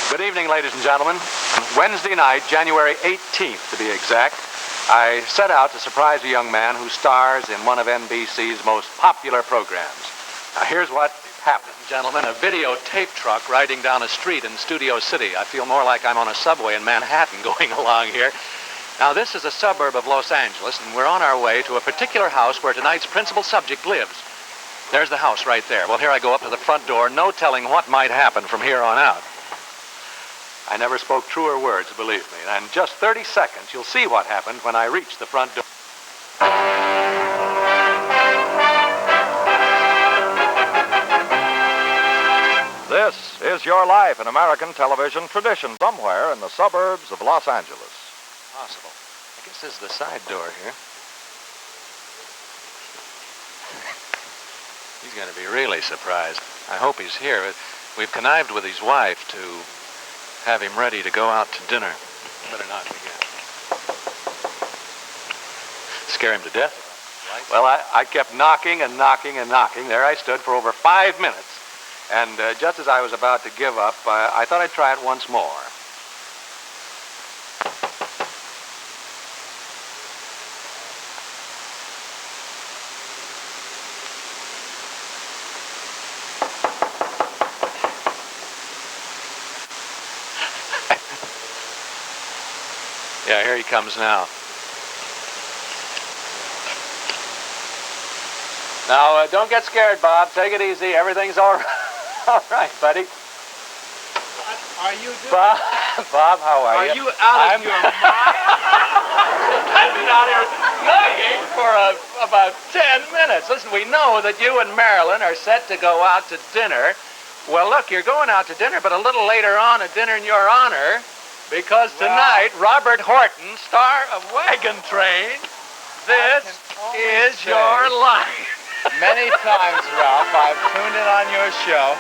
Good evening, ladies and gentlemen. Wednesday night, January 18th to be exact, I set out to surprise a young man who stars in one of NBC's most popular programs. Now, here's what happened. Gentlemen, a videotape truck riding down a street in Studio City. I feel more like I'm on a subway in Manhattan going along here. Now, this is a suburb of Los Angeles, and we're on our way to a particular house where tonight's principal subject lives. There's the house right there. Well, here I go up to the front door, no telling what might happen from here on out. I never spoke truer words, believe me. And in just 30 seconds, you'll see what happened when I reach the front door. This is your life in American television tradition somewhere in the suburbs of Los Angeles. Possible. I guess this is the side door here. He's going to be really surprised. I hope he's here. We've connived with his wife to have him ready to go out to dinner. Better knock again. Scare him to death. Well, I kept knocking and knocking and knocking. There I stood for over 5 minutes. And just as I was about to give up, I thought I'd try it once more. Yeah, here he comes now. Now, don't get scared, Bob. Take it easy. Everything's all right. All right, buddy. What are you doing? Bob, how are you? Are you out of your mind? I've been out here knocking for about 10 minutes. Listen, we know that you and Marilyn are set to go out to dinner. Well, look, you're going out to dinner, but a little later on, a dinner in your honor, because tonight, Robert Horton, star of Wagon Train, this is your life. Many times, Ralph, I've tuned in on your show,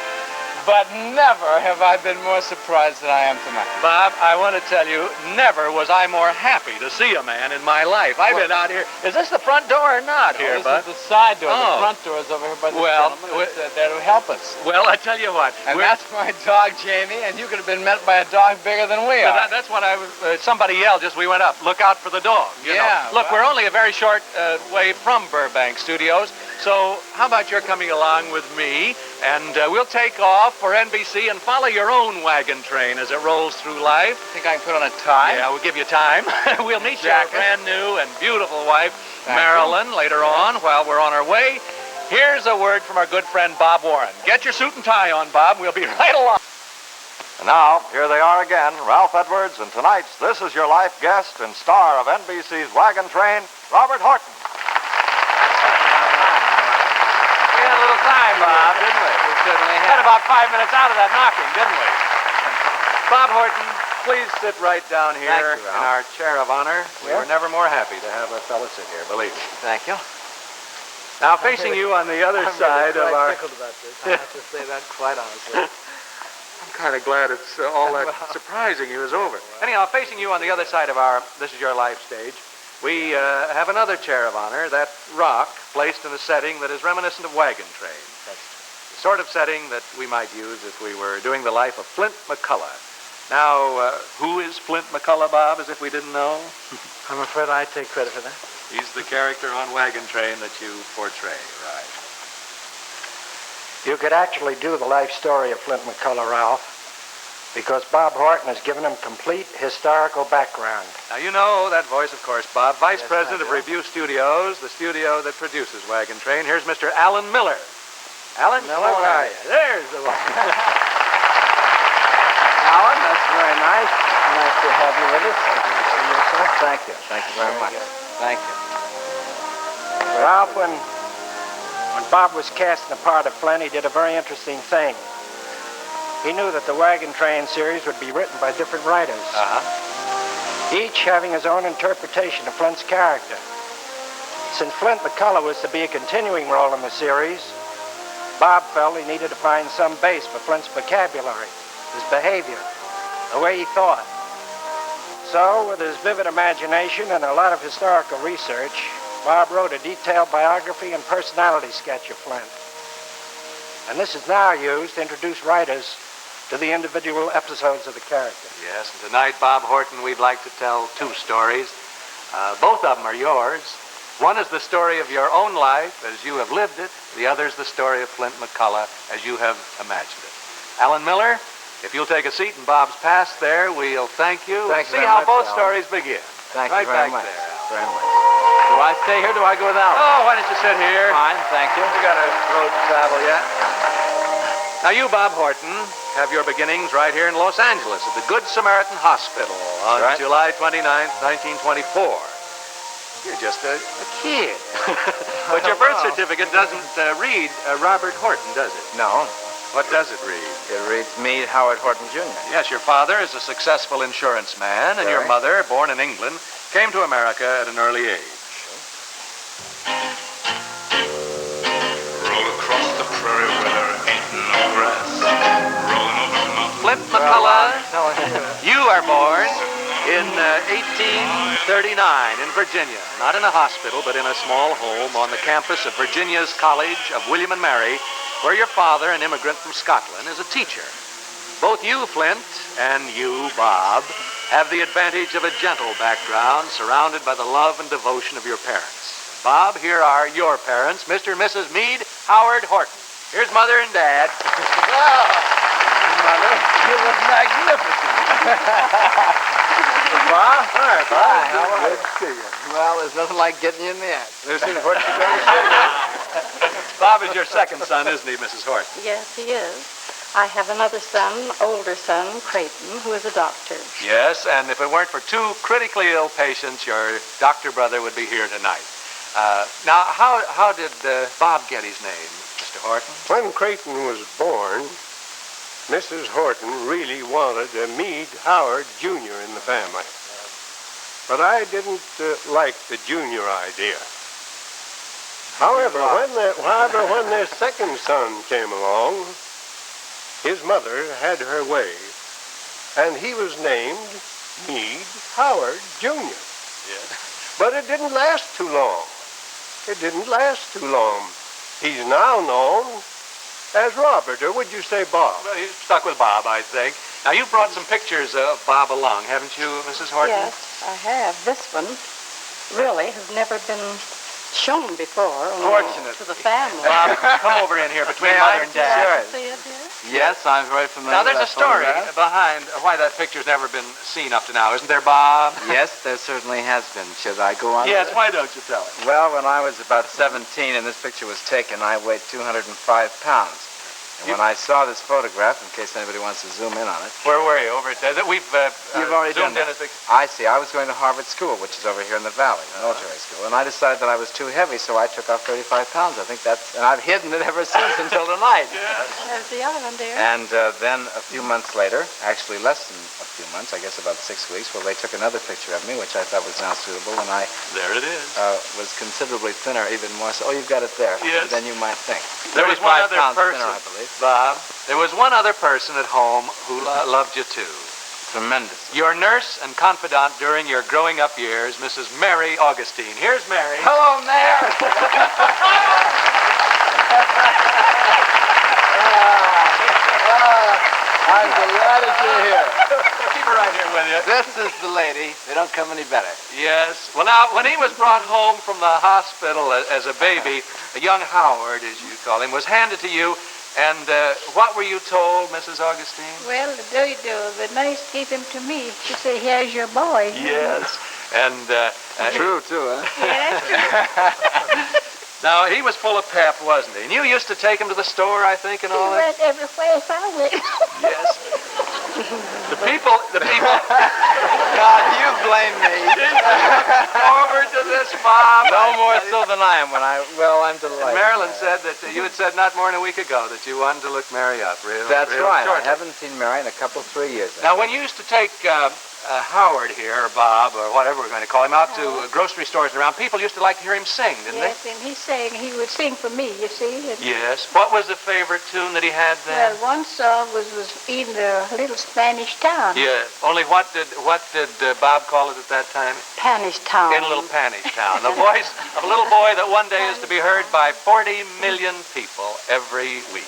but never have I been more surprised than I am tonight. Bob, I want to tell you, never was I more happy to see a man in my life. I've been out here. Is this the front door or not here, bud? This is the side door. Oh. The front door is over here by the Well, gentleman. It's there to help us. Well, I tell you what. And that's my dog, Jamie, and you could have been met by a dog bigger than we are. That's what I was. Somebody yelled just we went up. Look out for the dog. You know. Look, we're only a very short way from Burbank Studios. So how about you're coming along with me, and we'll take off for NBC and follow your own wagon train as it rolls through life. Think I can put on a tie? Yeah, we'll give you time. We'll meet your brand new and beautiful wife, Marilyn, later on while we're on our way. Here's a word from our good friend Bob Warren. Get your suit and tie on, Bob. We'll be right along. And now, here they are again, Ralph Edwards, and tonight's This Is Your Life guest and star of NBC's Wagon Train, Robert Horton. We had a little time, Bob, didn't we? We certainly Had about 5 minutes out of that knocking, didn't we? Bob Horton, please sit right down here Thank you, in Ralph. our chair of honor. We Yes. were never more happy to have a fellow sit here, believe me. Thank you. Now, facing you on the other side of our... tickled about this. I have to say that quite honestly. I'm kind of glad it's all that surprising you is over. Anyhow, facing you on the other side of our This Is Your Life stage, we have another chair of honor, that rock placed in a setting that is reminiscent of Wagon Train. That's the sort of setting that we might use if we were doing the life of Flint McCullough. Now, who is Flint McCullough, Bob, as if we didn't know? I'm afraid I take credit for that. He's the character on Wagon Train that you portray, right? You could actually do the life story of Flint McCullough, Ralph, because Bob Horton has given him complete historical background. Now, you know that voice, of course, Bob. Vice Yes, President I of do. Review Studios, the studio that produces Wagon Train. Here's Mr. Alan Miller. Alan, Miller, come on. where are you? There's the one. Alan, that's very nice. Nice to have you with us. Thank you to see you, sir. Thank you. Thank you very much. Thank you. Ralph, when Bob was casting the part of Flint, he did a very interesting thing. He knew that the Wagon Train series would be written by different writers, each having his own interpretation of Flint's character. Since Flint McCullough was to be a continuing role in the series, Bob felt he needed to find some base for Flint's vocabulary, his behavior, the way he thought. So, with his vivid imagination and a lot of historical research, Bob wrote a detailed biography and personality sketch of Flint. And this is now used to introduce writers to the individual episodes of the character. Yes, and tonight, Bob Horton, we'd like to tell two stories. Both of them are yours. One is the story of your own life as you have lived it. The other is the story of Flint McCullough as you have imagined it. Alan Miller, if you'll take a seat in Bob's past there, we'll thank you. Thank you See very how much, both Alan. stories begin. Thank right you very back much. there, Al. Very much. Do I stay here? Do I go with Alan? Oh, why don't you sit here? Fine, thank you. We got a road to travel yet. Now, you, Bob Horton, have your beginnings right here in Los Angeles at the Good Samaritan Hospital on Right. July 29th, 1924. You're just a kid. But your birth certificate doesn't read Robert Horton, does it? No, What does it read? it reads me, Howard Horton Jr. Yes, your father is a successful insurance man, and your Right. mother, born in England, came to America at an early age. Roll across the prairie where there ain't no grass. Rolling over mountains. Flint McCullough, you are born in 1839 in Virginia. Not in a hospital, but in a small home on the campus of Virginia's College of William and Mary, where your father, an immigrant from Scotland, is a teacher. Both you, Flint, and you, Bob, have the advantage of a gentle background surrounded by the love and devotion of your parents. Bob, here are your parents, Mr. and Mrs. Meade Howard Horton. Here's Mother and Dad. Mother, you look magnificent. Bob? Hi, Bob. Hi, how are you? Good to see you. Well, there's nothing like getting you in the act. This is what you're going to say. Bob is your second son, isn't he, Mrs. Horton? Yes, he is. I have another son, older son, Creighton, who is a doctor. Yes, and if it weren't for two critically ill patients, your doctor brother would be here tonight. Now, how did Bob get his name, Mr. Horton? When Creighton was born, Mrs. Horton really wanted a Meade Howard Jr. in the family. But I didn't like the junior idea. However, when their second son came along, his mother had her way, and he was named Meade Howard Jr. Yes. But it didn't last too long. It didn't last too long. He's now known as Robert, or would you say Bob? Well, he's stuck with Bob, I think. Now, you brought some pictures of Bob along, haven't you, Mrs. Horton? Yes, I have. This one really has never been shown before. only Fortunate. To the family. Bob, come over in here between May Mother I? and Dad. Sure. See it here? Yes, I'm very familiar Now, there's with a that story photograph. behind why that picture's never been seen up to now, isn't there, Bob? Yes, there certainly has been. Should I go on? Yes, why don't you tell us? Well, when I was about 17 and this picture was taken, I weighed 205 pounds. And when I saw this photograph, in case anybody wants to zoom in on it, Where were you? Over at we've You've already zoomed done in that. as I see. I was going to Harvard School, which is over here in the valley, military school, and I decided that I was too heavy, so I took off 35 pounds. I think and I've hidden it ever since until tonight. There's the other one there. And then a few months later, actually less than a few months, I guess about 6 weeks, well, they took another picture of me, which I thought was now suitable, and I There it is. was considerably thinner, even more so. Oh, you've got it there. Yes. Than you might think. There was one 35 other pounds person, thinner, I believe. Bob. There was one other person at home who loved you too. Tremendous. Your nurse and confidant during your growing up years, Mrs. Mary Augustine. Here's Mary. Hello, Mayor. I'm delighted you're here. Keep her right here with you. This is the lady. They don't come any better. Yes. Well, now, when he was brought home from the hospital as a baby, a young Howard, as you call him, was handed to you. And what were you told, Mrs. Augustine? Well, the nurse gave him to me. She said, here's your boy. Yes. And True, too, huh? Yes. now, he was full of pep, wasn't he? And you used to take him to the store, I think, and He all that? went everywhere I went. Yes. The people. God, you blame me. Forward to this, Bob. No more so than I am I'm delighted. Marilyn said that you had said not more than a week ago that you wanted to look Mary up, real. That's real right. I shortly. haven't seen Mary in a couple, 3 years. Now, when you used to take Howard here, or Bob, or whatever we're going to call him, out to grocery stores around, people used to like to hear him sing, didn't Yes, and he would sing for me, you see. And, they? Yes. What was the favorite tune that he had then? well, one song was in the little Spanish town. Yeah. Only what did Bob call it at that time? Spanish town. In Little Spanish Town. The voice of a little boy that one day is to be heard by 40 million people every week.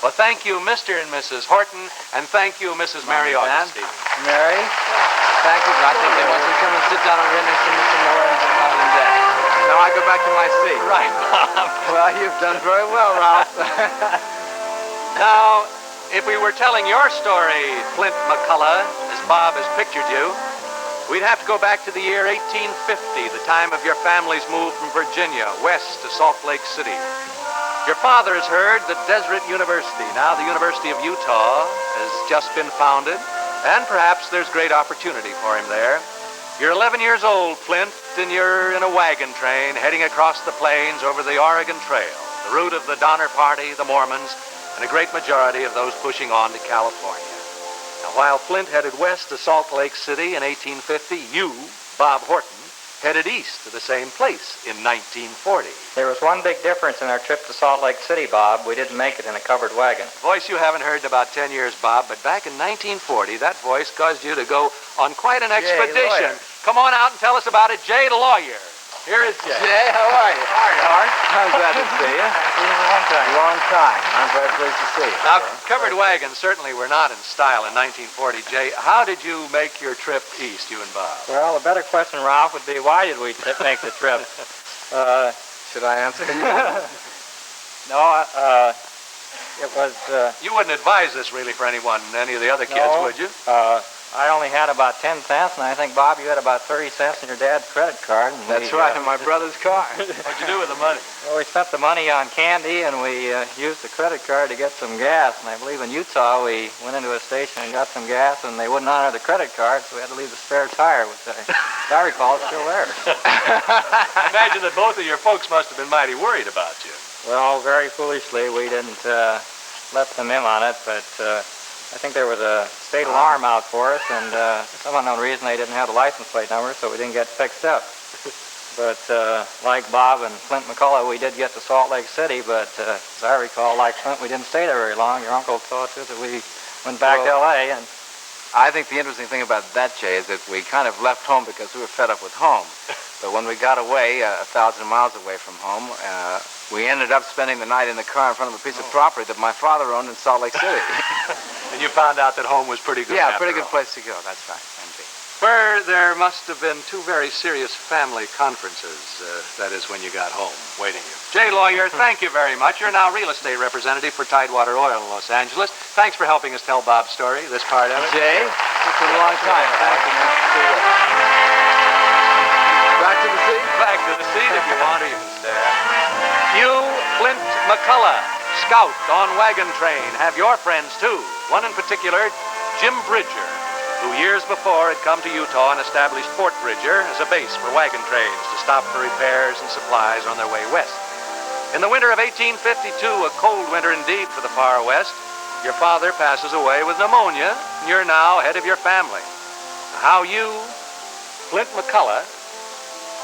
Well, thank you, Mr. and Mrs. Horton, and thank you, Mrs. Mary Mom and Dad. Augustine. Mary, thank you. I think they want you to come and sit down over here next to Mr. Miller and Mom and Dad. Now I go back to my seat. Right, Bob. Well, you've done very well, Ralph. Now, if we were telling your story, Flint McCullough, as Bob has pictured you, we'd have to go back to the year 1850, the time of your family's move from Virginia west to Salt Lake City. Your father has heard that Deseret University, now the University of Utah, has just been founded, and perhaps there's great opportunity for him there. You're 11 years old, Flint, and you're in a wagon train heading across the plains over the Oregon Trail, the route of the Donner Party, the Mormons, and a great majority of those pushing on to California. Now, while Flint headed west to Salt Lake City in 1850, you, Bob Horton, headed east to the same place in 1940. There was one big difference in our trip to Salt Lake City, Bob. We didn't make it in a covered wagon. Voice you haven't heard in about 10 years, Bob, but back in 1940, that voice caused you to go on quite an expedition. lawyer. Come on out and tell us about it, Jay the lawyer. Here is Jay. Jay, how are you? Hart. I'm glad to see you. Long time. I'm very pleased to see you. Now, covered wagons certainly were not in style in 1940. Jay, how did you make your trip east, you and Bob? Well, the better question, Ralph, would be why did we make the trip? Should I answer? No, it was, You wouldn't advise this really for anyone, any of the other kids, No. would you? I only had about 10 cents, and I think, Bob, you had about 30 cents in your dad's credit card. And That's right, in my brother's car. What'd you do with the money? Well, we spent the money on candy, and we used the credit card to get some gas. And I believe in Utah, we went into a station and got some gas, and they wouldn't honor the credit card, so we had to leave the spare tire, which as I recall, is still there. I imagine that both of your folks must have been mighty worried about you. Well, very foolishly, we didn't let them in on it, but I think there was a state alarm out for us, and some unknown reason they didn't have the license plate number, so we didn't get fixed up. But like Bob and Flint McCullough, we did get to Salt Lake City, but as I recall, like Flint, we didn't stay there very long. Your uncle taught us that we went back to L.A., and I think the interesting thing about that, Jay, is that we kind of left home because we were fed up with home. But when we got away, 1,000 miles away from home, we ended up spending the night in the car in front of a piece of property that my father owned in Salt Lake City. And you found out that home was pretty good. Yeah, pretty after good all. place to go. That's right. Indeed. Where there must have been two very serious family conferences, that is when you got home, waiting you. Jay Lawyer, thank you very much. You're now real estate representative for Tidewater Oil in Los Angeles. Thanks for helping us tell Bob's story, this part of it. Jay, it's been a long time. Thank you, man. Back to the seat? Back to the seat if you want, or you can stay. You, Flint McCullough, scout on wagon train, have your friends too. One in particular, Jim Bridger, who years before had come to Utah and established Fort Bridger as a base for wagon trains to stop for repairs and supplies on their way west. In the winter of 1852, a cold winter indeed for the far west, your father passes away with pneumonia, and you're now head of your family. How you, Flint McCullough,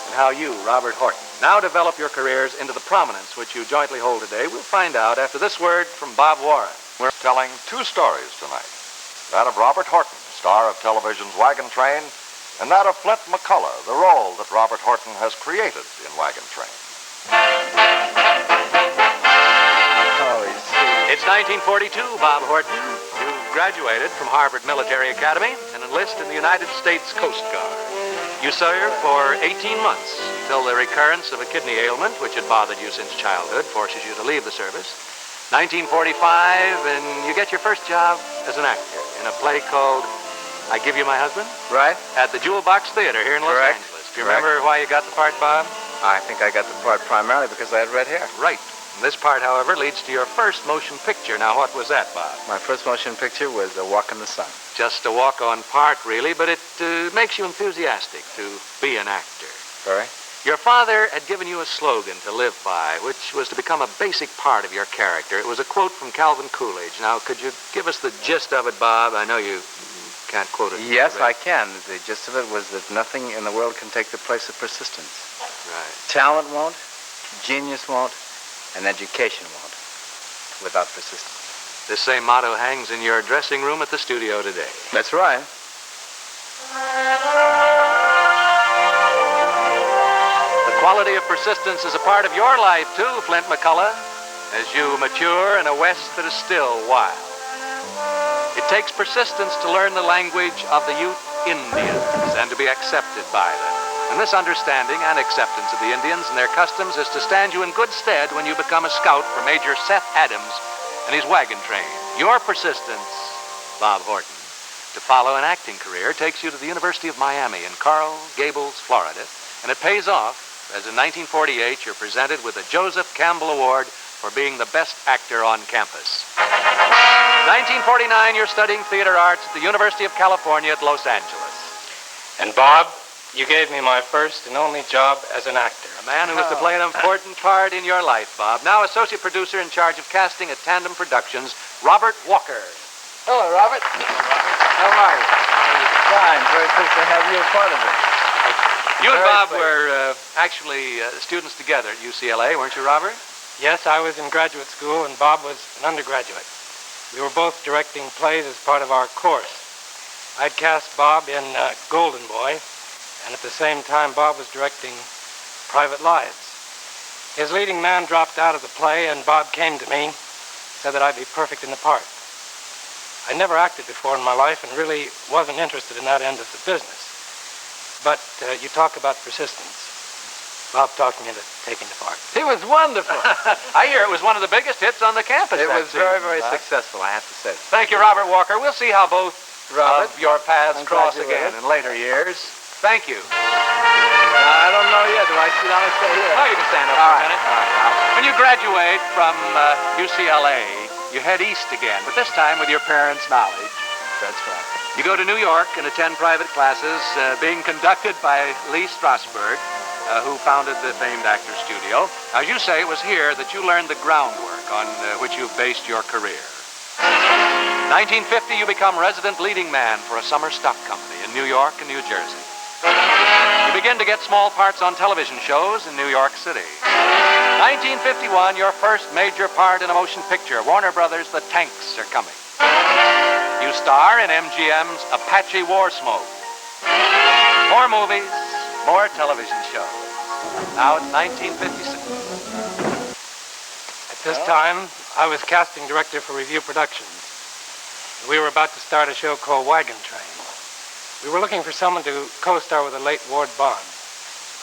and how you, Robert Horton, now develop your careers into the prominence which you jointly hold today, we'll find out after this word from Bob Warren. We're telling two stories tonight. That of Robert Horton, star of television's Wagon Train, and that of Flint McCullough, the role that Robert Horton has created in Wagon Train. Oh, you see. It's 1942, Bob Horton. You graduated from Harvard Military Academy and enlist in the United States Coast Guard. You serve for 18 months until the recurrence of a kidney ailment, which had bothered you since childhood, forces you to leave the service. 1945, and you get your first job as an actor in a play called I Give You My Husband? Right? At the Jewel Box Theater here in Los Correct. Angeles. Do you remember why you got the part, Bob? I think I got the part primarily because I had red hair. Right. And this part, however, leads to your first motion picture. Now, what was that, Bob? My first motion picture was A Walk in the Sun. Just a walk-on part, really, but it makes you enthusiastic to be an actor. Sorry? Your father had given you a slogan to live by, which was to become a basic part of your character. It was a quote from Calvin Coolidge. Now, could you give us the gist of it, Bob? I know you can't quote it. Yes, I can. The gist of it was that nothing in the world can take the place of persistence. Right. Talent won't, genius won't, and education won't without persistence. This same motto hangs in your dressing room at the studio today. That's right. The quality of persistence is a part of your life, too, Flint McCullough. as you mature in a West that is still wild. It takes persistence to learn the language of the Ute Indians and to be accepted by them. And this understanding and acceptance of the Indians and their customs is to stand you in good stead when you become a scout for Major Seth Adams and his wagon train. Your persistence, Bob Horton, to follow an acting career takes you to the University of Miami in Coral Gables, Florida, and it pays off as in 1948 you're presented with the Joseph Campbell Award for being the best actor on campus. 1949, you're studying theater arts at the University of California at Los Angeles. And Bob, you gave me my first and only job as an actor. A man who was to play an important part in your life, Bob. Now associate producer in charge of casting at Tandem Productions, Robert Walker. Hello, Robert. How are you? Fine. Very pleased to have you a part of it. You and Very Bob pleased. were actually students together at UCLA, weren't you, Robert? Yes, I was in graduate school and Bob was an undergraduate. We were both directing plays as part of our course. I'd cast Bob in Golden Boy, and at the same time Bob was directing Private Lives. His leading man dropped out of the play and Bob came to me, said that I'd be perfect in the part. I never acted before in my life and really wasn't interested in that end of the business. But you talk about persistence. Bob talked me into taking the part. It was wonderful. I hear it was one of the biggest hits on the campus. It that was very, season, very Bob. successful, I have to say. Thank you, Robert Walker. We'll see how both Robert, of your paths I'm cross glad you again were. in later years. Thank you. I don't know yet. Do I sit down and stay here? Oh, you can stand up All for a right, minute. all right. When you graduate from UCLA, you head east again, but this time with your parents' knowledge. That's right. You go to New York and attend private classes being conducted by Lee Strasberg, who founded the famed Actors Studio. As you say, it was here that you learned the groundwork on which you've based your career. 1950, you become resident leading man for a summer stock company in New York and New Jersey. You begin to get small parts on television shows in New York City. 1951, your first major part in a motion picture, Warner Brothers' The Tanks Are Coming. You star in MGM's Apache War Smoke. More movies, more television shows. Now it's 1956. At this time, I was casting director for Review Productions. We were about to start a show called Wagon Train. We were looking for someone to co-star with the late Ward Bond.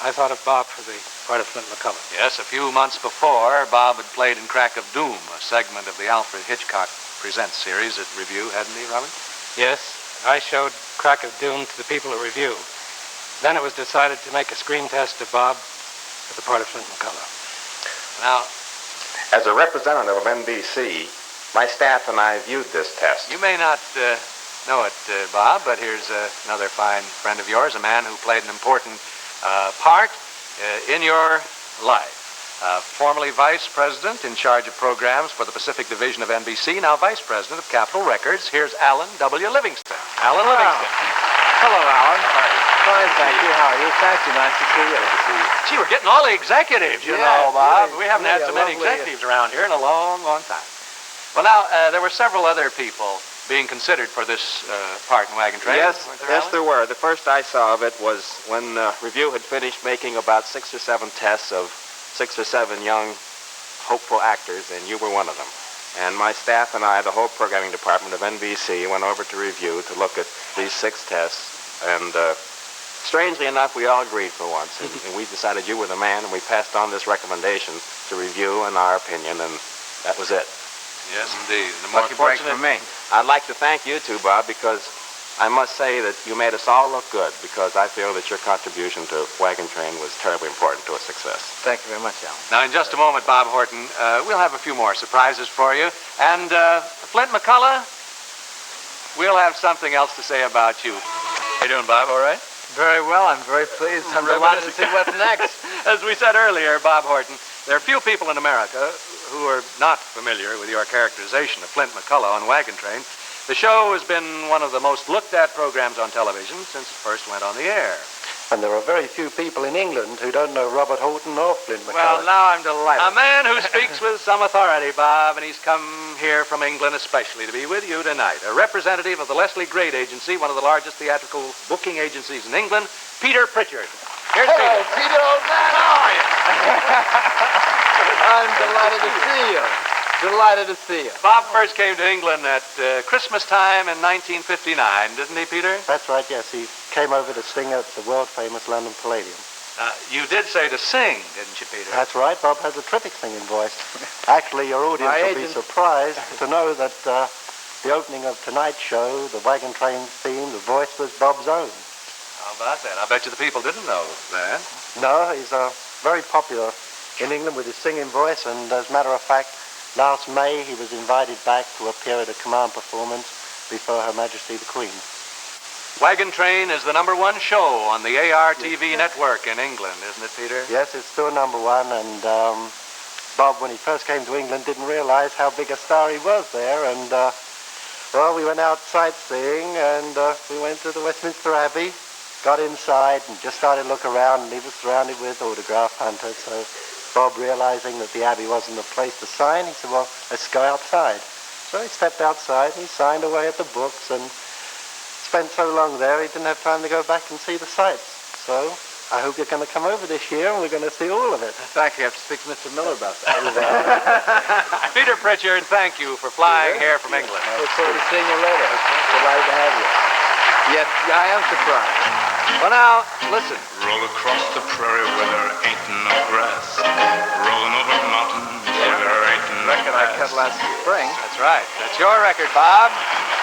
I thought of Bob for the part of Flint McCullough. Yes, a few months before, Bob had played in Crack of Doom, a segment of the Alfred Hitchcock Presents series at Review, hadn't he, Robert? Yes, I showed Crack of Doom to the people at Review. Then it was decided to make a screen test of Bob for the part of Flint McCullough. Now, As a representative of NBC, my staff and I viewed this test. you may not know it, Bob, but here's another fine friend of yours, a man who played an important part in your life. Formerly vice president in charge of programs for the Pacific Division of NBC, now vice president of Capitol Records. Here's Alan W. Livingston. Alan Livingston. Hello, Alan. Fine, thank you. How are you? Thank you. Nice to see you. Gee, we're getting all the executives, you Yeah, know, Bob. really, We haven't had really so many lovely- executives around here in a long, long time. Well, now, there were several other people being considered for this part in Wagon Train. Yes, weren't yes, Alan? there were. The first I saw of it was when Review had finished making about 6 or 7 tests of 6 or 7 young, hopeful actors, and you were one of them. And my staff and I, the whole programming department of NBC, went over to Review to look at these 6 tests. And strangely enough, we all agreed for once. And we decided you were the man, and we passed on this recommendation to Review and our opinion, and that was it. Yes, indeed. The more Lucky break fortunate for me. I'd like to thank you too, Bob, because I must say that you made us all look good, because I feel that your contribution to Wagon Train was terribly important to its success. Thank you very much, Alan. Now, in just a moment, Bob Horton, we'll have a few more surprises for you. And Flint McCullough, we'll have something else to say about you. How you doing, Bob? All right? Very well. I'm very pleased. I'm delighted to see what's next. As we said earlier, Bob Horton, there are few people in America who are not familiar with your characterization of Flint McCullough on Wagon Train. The show has been one of the most looked at programs on television since it first went on the air. And there are very few people in England who don't know Robert Horton or Flint Well, McCullough. now I'm delighted. A man who speaks with some authority, Bob, and he's come here from England especially to be with you tonight. A representative of the Leslie Grade Agency, one of the largest theatrical booking agencies in England, Peter Pritchard. Here's Hello, Peter. Peter, old man. How are you? I'm delighted to see you. Delighted to see you. Bob first came to England at Christmas time in 1959, didn't he, Peter? That's right, yes. He came over to sing at the world-famous London Palladium. You did say to sing, didn't you, Peter? That's right. Bob has a terrific singing voice. Actually, your audience My will be agent. surprised to know that the opening of tonight's show, the Wagon Train theme, the voice was Bob's own. How about that? I bet you the people didn't know that. No, he's very popular in England with his singing voice, and as a matter of fact, last May he was invited back to appear at a command performance before Her Majesty the Queen. Wagon Train is the #1 show on the ARTV network in England, isn't it, Peter? Yes, it's still #1, and Bob, when he first came to England, didn't realize how big a star he was there, and well, we went out sightseeing, and we went to the Westminster Abbey, got inside, and just started to look around, and he was surrounded with autograph hunters, so Bob, realizing that the Abbey wasn't the place to sign, he said, well, let's go outside. So he stepped outside, and he signed away at the books, and spent so long there, he didn't have time to go back and see the sights. So I hope you're going to come over this year, and we're going to see all of it. Thank you. I have to speak to Mr. Miller about that. Peter Pritchard, thank you for flying here from England. Look forward to seeing you later. Delighted to have you. Yes, I am surprised. Well, now, listen. Roll across the prairie where there ain't no grass. Rolling over mountains where there ain't no Record I cut pass. last spring. That's right. That's your record, Bob.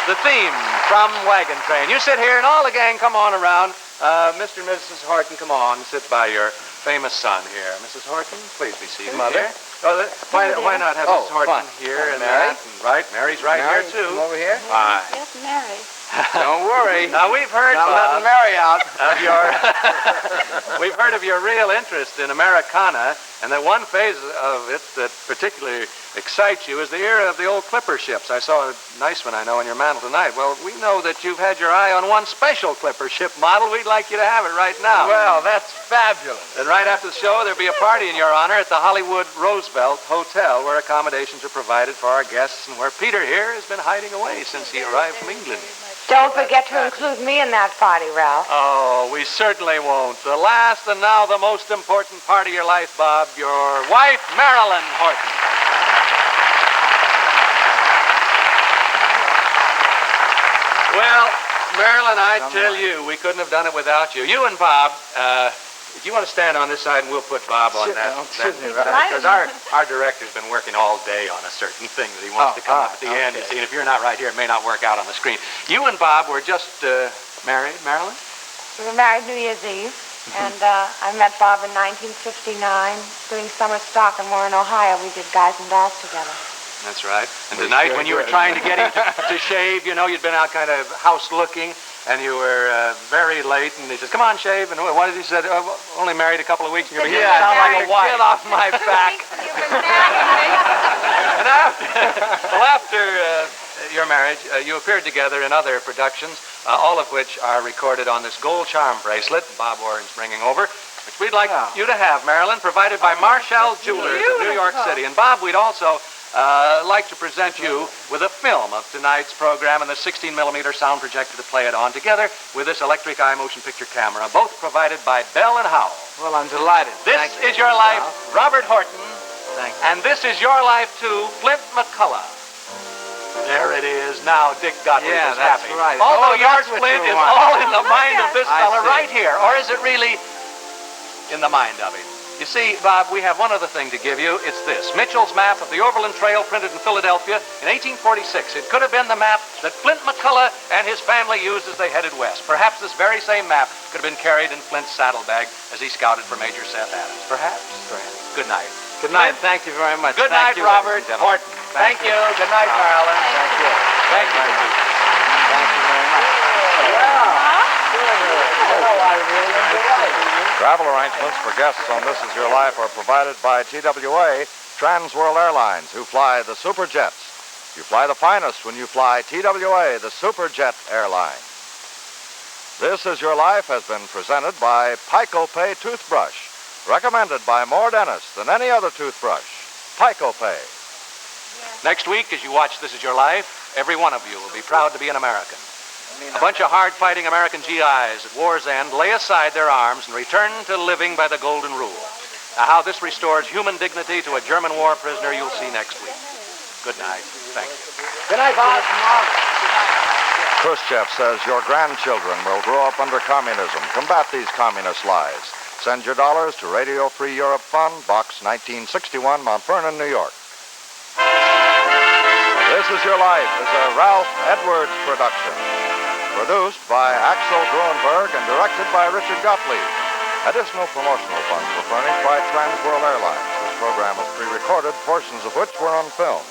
The theme from Wagon Train. You sit here, and all the gang come on around. Mr. and Mrs. Horton, come on, sit by your famous son here. Mrs. Horton, please be seated. Mother. Here. Oh, why not have Mrs. Horton fine. here and Mary? that? And right, Mary's right Mary, here, too. come over here. Fine. Yes, Mary. Don't worry. Now, we've heard, Not Bob, letting Mary out. of your we've heard of your real interest in Americana, and that one phase of it that particularly excites you is the era of the old clipper ships. I saw a nice one, I know, on your mantle tonight. Well, we know that you've had your eye on one special clipper ship model. We'd like you to have it right now. Well, that's fabulous. And right after the show, there'll be a party in your honor at the Hollywood Roosevelt Hotel, where accommodations are provided for our guests, and where Peter here has been hiding away since he arrived from England. Don't forget to include me in that party, Ralph. Oh, we certainly won't. The last and now the most important part of your life, Bob, your wife, Marilyn Horton. Well, Marilyn, I tell you, we couldn't have done it without you. You and Bob, if you want to stand on this side, and we'll put Bob on that. Excuse me, Because our director's been working all day on a certain thing that he wants to come up at the end. You see, and if you're not right here, it may not work out on the screen. You and Bob were just married, Marilyn? We were married New Year's Eve, and I met Bob in 1959 doing summer stock in Warren, Ohio. We did Guys and Dolls together. That's right. And tonight, when you were trying to get him to shave, you know, you'd been out kind of house looking, and you were very late, and he said, come on, shave. And what did he say? Oh, only married a couple of weeks, and you're beginning to sound like a wife. Get off my back. And after your marriage, you appeared together in other productions, all of which are recorded on this gold charm bracelet Bob Warren's bringing over, which we'd like you to have, Marilyn, provided by Marshall Jewelers of New York City. And Bob, we'd also like to present you with a film of tonight's program and the 16-millimeter sound projector to play it on, together with this electric eye motion picture camera, both provided by Bell and Howell. Well, I'm delighted. This is your life, Robert Horton. Thank you. And this is your life, too, Flint McCullough. There it is. Now Dick Gottlieb is that's happy. right. Although That's yours, what Flint, you is want. all in the mind of this I fella see. right here. Or is it really in the mind of him? You see, Bob, we have one other thing to give you. It's this. Mitchell's map of the Overland Trail, printed in Philadelphia in 1846. It could have been the map that Flint McCullough and his family used as they headed west. Perhaps this very same map could have been carried in Flint's saddlebag as he scouted for Major Seth Adams. Perhaps? Good night. Good night. Thank you very much. Good night, Thank you, Robert ladies and gentlemen. Horton. Thank you. Good night, Marilyn. Thank you. Thank you. Thank you very much. Travel arrangements for guests on This Is Your Life are provided by TWA, Transworld Airlines, who fly the Superjets. You fly the finest when you fly TWA, the Superjet airline. This Is Your Life has been presented by Pico Pay Toothbrush, recommended by more dentists than any other toothbrush. Pico Pay. Next week, as you watch This Is Your Life, every one of you will be proud to be an American. A bunch of hard-fighting American GIs at war's end lay aside their arms and return to living by the golden rule. Now, how this restores human dignity to a German war prisoner, you'll see next week. Good night. Thank you. Good night, Bob. Khrushchev says your grandchildren will grow up under communism. Combat these communist lies. Send your dollars to Radio Free Europe Fund, Box 1961, Mount Vernon, New York. This Is Your Life is a Ralph Edwards production. Produced by Axel Gruenberg and directed by Richard Gottlieb. Additional promotional funds were furnished by Trans World Airlines. This program was pre-recorded, portions of which were on film.